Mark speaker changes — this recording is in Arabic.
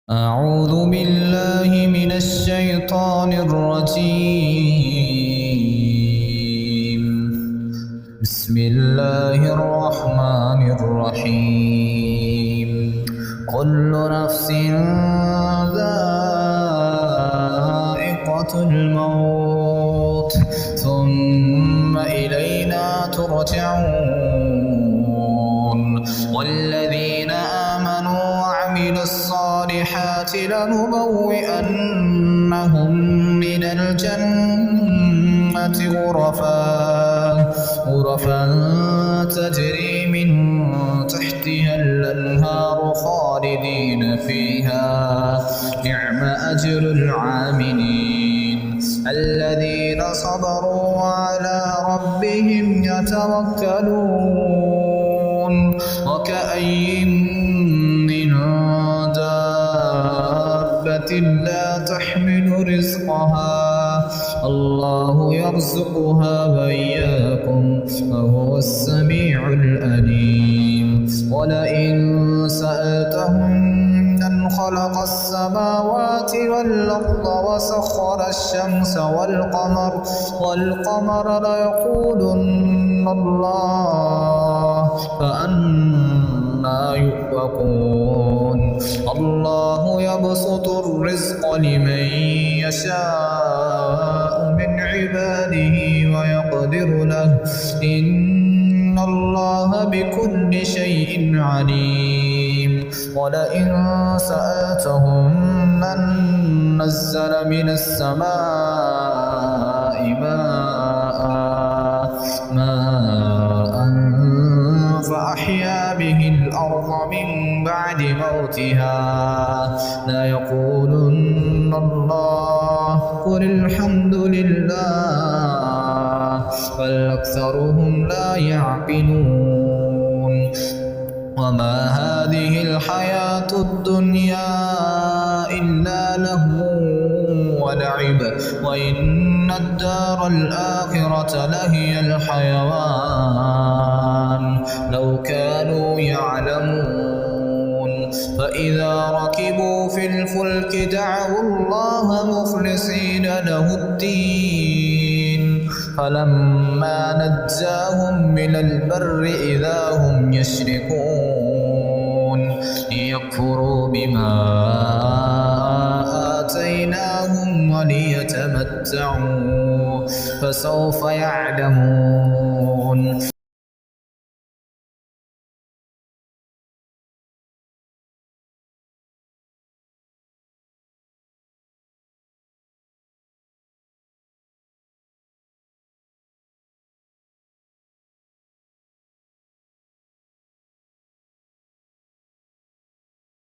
Speaker 1: أعوذ بالله من الشيطان الرجيم. بسم الله الرحمن الرحيم. كل نفس ذائقة الموت ثم إلينا ترجعون. والذين آمنوا وعملوا الصالحات لنبوئنهم من الجنة غرفا تجري من تحتها الأنهار خالدين فيها. نعم أجر العاملين الذين صبروا وعلى ربهم يتوكلون. وكأين من دابة لا تحمل رزقها الله يرزقها وإياكم وهو السميع العليم. ولئن سألتهم من خلق السماوات والأرض وسخر الشمس والقمر ليقولن الله فأنى يؤفكون. الله يبسط الرزق لمن يشاء من عباده ويقدر له إن الله بكل شيء عليم. ولئن سألتهم من نزل من السماء ماء فأحيا به الأرض من بعد موتها ليقولن الله قل الحمد لله بل أكثرهم لا يعقلون. وما هذه الحياة الدنيا إلا لهو ولعب وإن الدار الآخرة لهي الحيوان لو كانوا يعلمون. فإذا ركبوا في الفلك دعوا الله مخلصين له الدين فلما نجاهم من البر إذا هم يشركون. ليكفروا بما آتيناهم وليتمتعوا فسوف يعلمون.